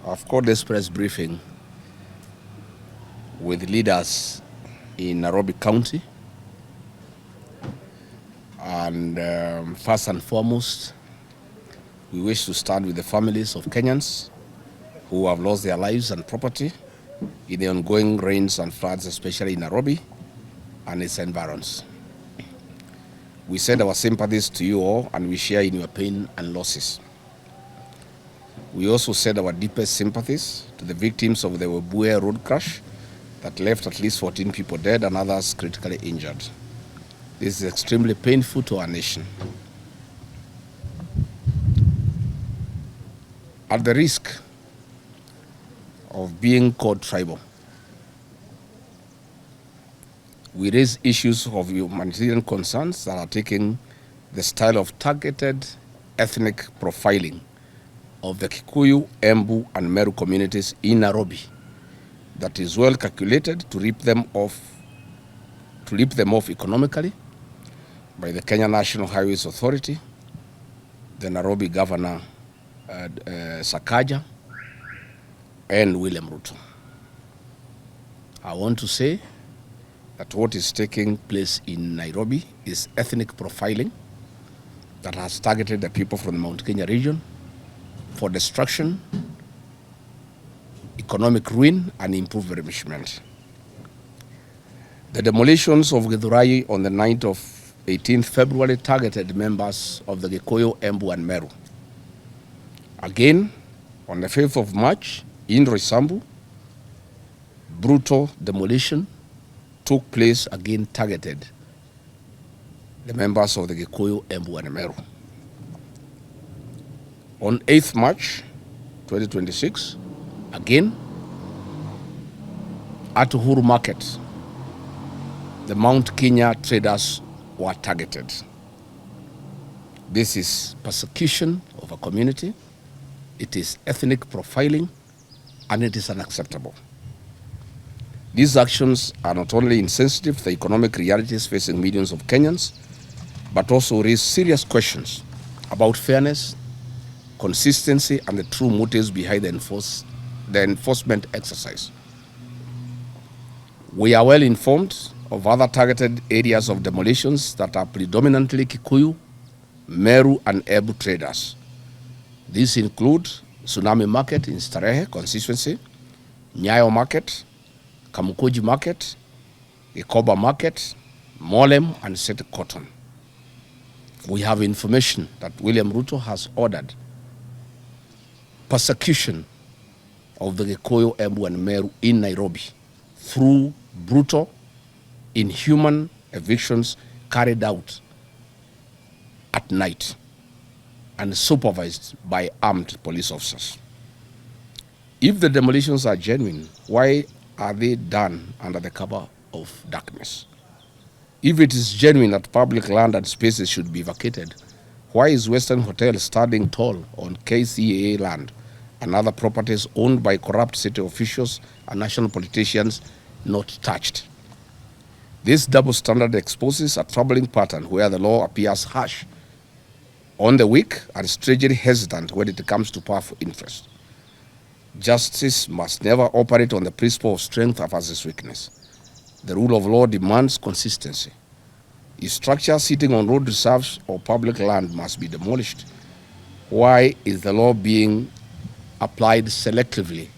I've called this press briefing with leaders in Nairobi County. And first and foremost, we wish to stand with the families of Kenyans who have lost their lives and property in the ongoing rains and floods, especially in Nairobi and its environs. We send our sympathies to you all, and we share in your pain and losses. We also send our deepest sympathies to the victims of the Webuye road crash that left at least 14 people dead and others critically injured. This is extremely painful to our nation. At the risk of being called tribal, we raise issues of humanitarian concerns that are taking the style of targeted ethnic profiling of the Kikuyu, Embu, and Meru communities in Nairobi that is well calculated to rip them off economically by the Kenya National Highways Authority, the Nairobi Governor Sakaja, and William Ruto. I want to say that what is taking place in Nairobi is ethnic profiling that has targeted the people from the Mount Kenya region for destruction, economic ruin, and impoverishment. The demolitions of Githurai on the night of 18th February targeted members of the Kikuyu, Embu, and Meru. Again, on the 5th of March, in Roysambu, brutal demolition took place, again targeted the members of the Kikuyu, Embu, and Meru. On 8th March 2026, again, at Uhuru Market, the Mount Kenya traders were targeted. This is persecution of a community, it is ethnic profiling, and it is unacceptable. These actions are not only insensitive to the economic realities facing millions of Kenyans, but also raise serious questions about fairness, consistency, and the true motives behind the enforcement exercise. We are well informed of other targeted areas of demolitions that are predominantly Kikuyu, Meru, and Embu traders. These include Tsunami Market in Starehe constituency, Nyayo Market, Kamukuji Market, Ikoba Market, Molem, and Sete Cotton. We have information that William Ruto has ordered persecution of the Kikuyu, Embu, and Meru in Nairobi through brutal, inhuman evictions carried out at night and supervised by armed police officers. If the demolitions are genuine, why are they done under the cover of darkness? If it is genuine that public land and spaces should be vacated, why is Western Hotel standing tall on KCAA land and other properties owned by corrupt city officials and national politicians not touched? This double standard exposes a troubling pattern where the law appears harsh on the weak and strangely hesitant when it comes to powerful interests. Justice must never operate on the principle of strength versus weakness. The rule of law demands consistency. If structures sitting on road reserves or public land must be demolished, why is the law being applied selectively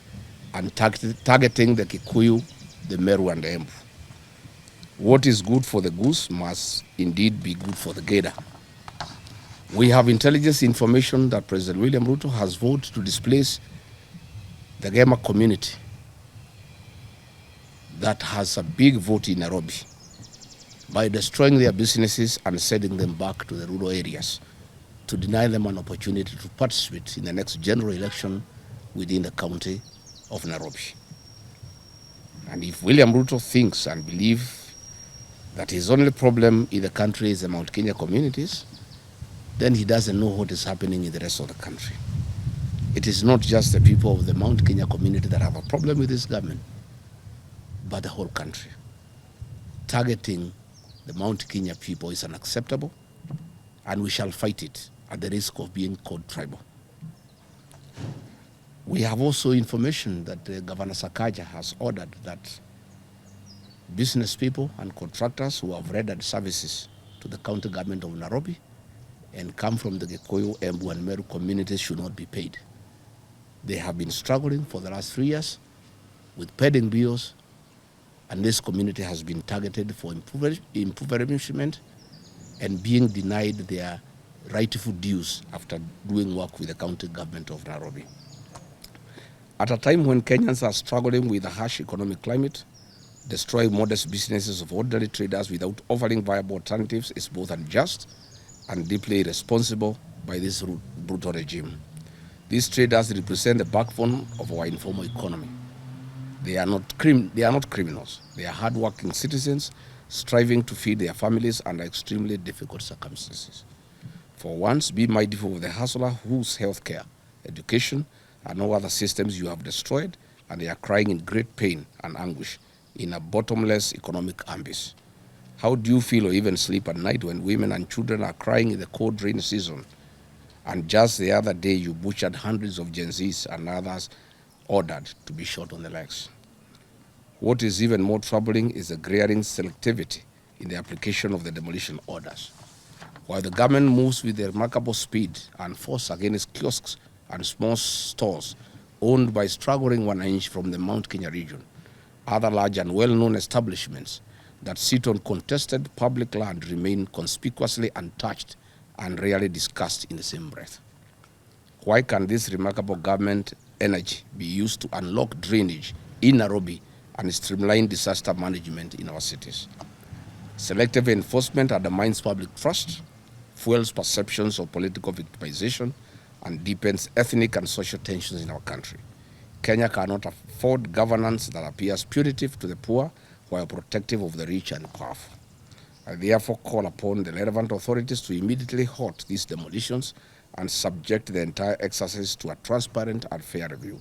and targeting the Kikuyu, the Meru, and the Embu? What is good for the goose must indeed be good for the gator. We have intelligence information that President William Ruto has vowed to displace the Gema community that has a big vote in Nairobi by destroying their businesses and sending them back to the rural areas to deny them an opportunity to participate in the next general election within the county of Nairobi. And if William Ruto thinks and believes that his only problem in the country is the Mount Kenya communities, then he doesn't know what is happening in the rest of the country. It is not just the people of the Mount Kenya community that have a problem with this government, but the whole country. Targeting the Mount Kenya people is unacceptable, and we shall fight it at the risk of being called tribal. We have also information that Governor Sakaja has ordered that business people and contractors who have rendered services to the county government of Nairobi and come from the Gikuyu, Embu, and Meru communities should not be paid. They have been struggling for the last 3 years with pending bills, and this community has been targeted for impoverishment and being denied their rightful dues after doing work with the county government of Nairobi. At a time when Kenyans are struggling with a harsh economic climate, destroying modest businesses of ordinary traders without offering viable alternatives is both unjust and deeply irresponsible by this brutal regime. These traders represent the backbone of our informal economy. They are not criminals. They are hardworking citizens striving to feed their families under extremely difficult circumstances. For once, be mindful of the hustler whose healthcare, education, and all other systems you have destroyed, and they are crying in great pain and anguish in a bottomless economic abyss. How do you feel or even sleep at night when women and children are crying in the cold rain season? And just the other day, you butchered hundreds of Gen Zs and others ordered to be shot on the legs. What is even more troubling is the glaring selectivity in the application of the demolition orders. While the government moves with remarkable speed and force against kiosks and small stores owned by struggling wananchi from the Mount Kenya region, other large and well-known establishments that sit on contested public land remain conspicuously untouched and rarely discussed in the same breath. Why can this remarkable government energy be used to unlock drainage in Nairobi and streamline disaster management in our cities? Selective enforcement undermines public trust, fuels perceptions of political victimization, and deepens ethnic and social tensions in our country. Kenya cannot afford governance that appears punitive to the poor while protective of the rich and powerful. I therefore call upon the relevant authorities to immediately halt these demolitions and subject the entire exercise to a transparent and fair review.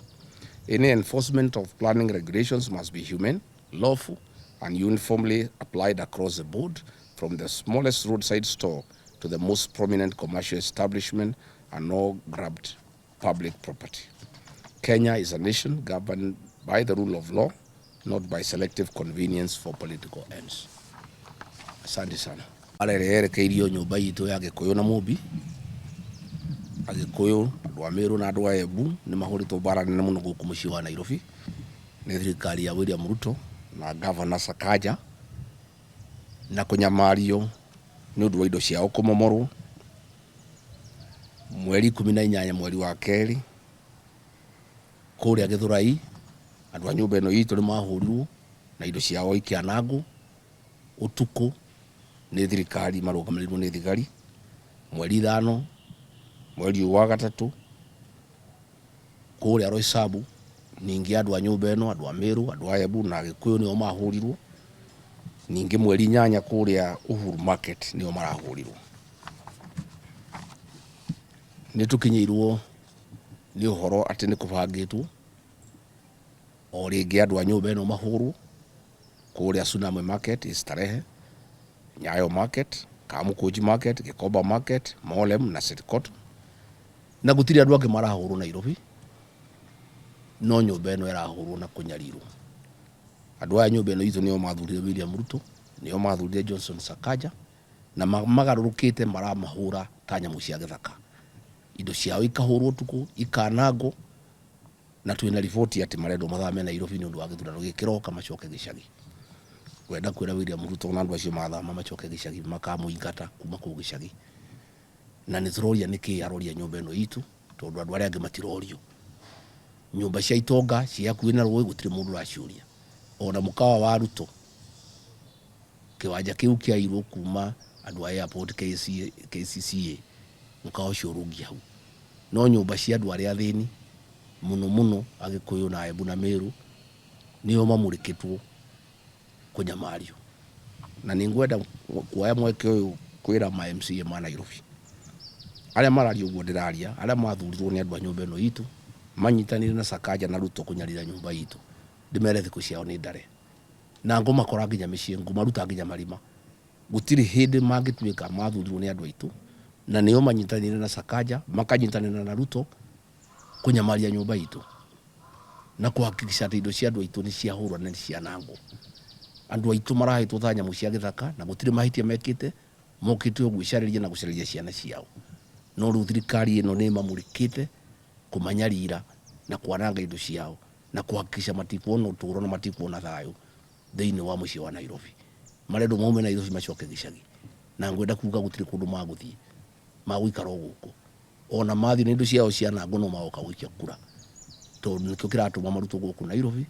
Any enforcement of planning regulations must be humane, lawful, and uniformly applied across the board, from the smallest roadside store to the most prominent commercial establishment, and all grabbed public property. Kenya is a nation governed by the rule of law, not by selective convenience for political ends. Asante sana. Arerekeirio nyumba itu ya Gikuyu na Mubi. Agikuyu, andũ a Meru na andũ a Embu nĩ mahũrĩtwo mbara nene mũno gũkũ mũciĩ wa Nairobi nĩ thirikari ya William Ruto na Governor Sakaja na kũnyamario nĩ ũndũ wa indo ciao kũmomorwo mweri 18 mweri wa kerĩ kũrĩa Gĩthũrai. Andũ a nyũmba ĩno itũ nĩ mahũrirwo na indo ciao ikĩanangwo ũtukũ nĩ thirikari marũgamĩrĩirwo nĩ thigari. Mweri 5 mweri wa gatatũ kũrĩa Roysambu ningĩ andũ a nyũmba ĩno, andũ a Meru, andũ a Embu na Gĩkũyũ nĩo mahũrirwo. Ningĩ mweri 8 kũrĩa Uhuru Market nĩo marahũrirwo. Nĩ tũkinyĩirwo nĩ ũhoro atĩ nĩ kũbangĩtwo o rĩngĩ andũ a nyũmba ĩno mahũrwo kũrĩa Tsunami Market, Starehe, Nyayo Market, Kamukunji Market, Gĩkomba Market, Molem na Sitcourt. Na gũtirĩ andũ angĩ marahũrwo Nairobi, no nyũmba ĩno ĩrahũrwo na kũnyarirwo. Andũ a nyũmba ĩno itũ nĩo mathurire William Ruto, nĩo mathurire Johnson Sakaja, na magarũrũkĩte maramahũra ta nyamũ cia gĩthaka. Indo ciao ikahũrwo tuku, ikanangwo, na twĩna riboti atĩ marendwo mathame Nairobi nĩ ũndũ wa gĩthurano gĩkĩroka macoke gĩcagi. Kwenda kwĩra William Ruto na andũ acio mathama macoke gĩcagi makamũingata kuma kũu gĩcagi. Na nĩ tũroria nĩkĩ aroria nyũmba ĩno itũ, tondũ andũ arĩa angĩ matirorio. Nyũmba cia itonga cia hakuhĩ na rũĩ gũtirĩ mũndũ ũraciũria. Ona mũkawa wa Ruto kĩwanja kĩu kĩairwo kuma andũ a airport KCCA mũkawa ũcio ũrũngia hau. No nyũmba cia andũ arĩa athĩni mũno Agĩkũyũ na Embu na Meru nĩo mamũrĩkĩtwo kũnyamario. Na nĩ ngwenda kuoya mweke ũyũ kwĩra ma MCA ma Nairobi arĩa mararia ũguo ndĩraria, arĩa mathurirwo nĩ andũ a nyũmba ĩno itũ manyitanĩire na Sakaja na Ruto kũnyarira nyũmba itũ, ndĩmere thikũ ciao nĩ ndare na ngũmakora nginya mĩciĩ, ngũmaruta nginya marima. Gũtirĩ hĩndĩ mangĩtuĩka mathurirwo nĩ andũ aitũ na nĩo manyitanĩire na Sakaja makanyitanĩra na Ruto kũnyamaria nyũmba itũ. na kuhakikisha indo cia andu aitu ni cia hurwa na cia nango. Andu aitu marahetwo ta nyamu cia githaka na gutire mahitia mekite mokite gwicariria na gucariria ciana ciao. No riu thirikari ino ni mamurikite kumanyarira na kwananga indo ciao na kuhakikisha matikuona uturo na matikuona thayo thiini wa mucii wa Nairobi. Marendo maume Nairobi macoke gicagi, na ngwenda kuga gutire kundu maguthii magwikara guku ona mathi na indo ciao cianangwo no magoka gwikia kura, tondu nikio kiratuma marutwo guku Nairobi.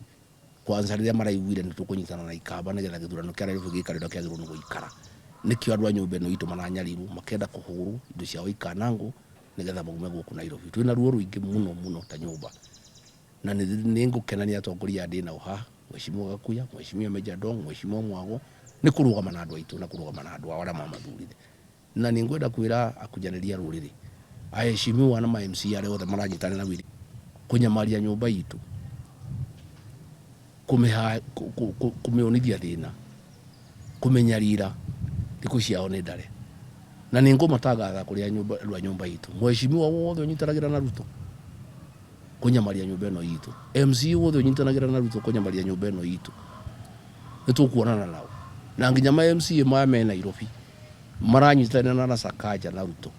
Kwanza riria maraiguire ni tukunyitana na ikamba nigetha githurano kia Nairobi gikarira kiagirwo ni guikara, nikio andu a nyumba ino itu mananyariru makenda kuhuru indo ciao ikanangwo nigetha maume guku Nairobi. Twina ruo ruingi muno ta nyumba, na ni ngukenania atongoria ndi nao haha, Mheshimiwa Gakuya, Mheshimiwa Meja Dong, Mheshimiwa Mwago, ni kurugama na andu aitu na kurugama na andu aria mamathurire. Na ni ngwenda kwira akujaniria ruriri aheshimiwa na ma MC aria othe maranyitana na wili kunyamaria nyumba itu, kumeonithia thina, kumenyarira thiku ciao ni ndare. Na ni ngumatangatha kuria nyumba itu Mheshimiwa wothe unyitanagira na Ruto kunyamaria nyumba ino itu, MC wothe unyitanagira na Ruto kunyamaria nyumba ino itu, nitukuonana nao. Na nginya ma MC maya me Nairobi maranyitana na Sakaja na Ruto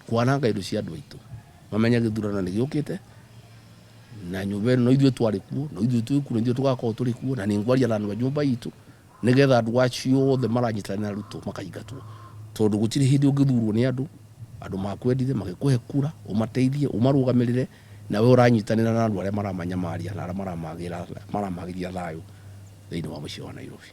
kwananga indo cia andu aitu, mamenya githurano ni giukite na nyumba ino ithuĩ twari kuo na ithuĩ twi kuo ithuĩ tugakorwo turi kuo. Na ni ngwaria na andu a nyumba itu nigetha andu acio othe maranyitana na Ruto makaingatwo, tondu gutiri hindi ungithurwo ni andu makwendire magikuhe kura umateithie umarugamirire, na we uranyitanira na andu aria maramanyamaria na aria maramagiria thayo thiini wa mucii wa Nairobi.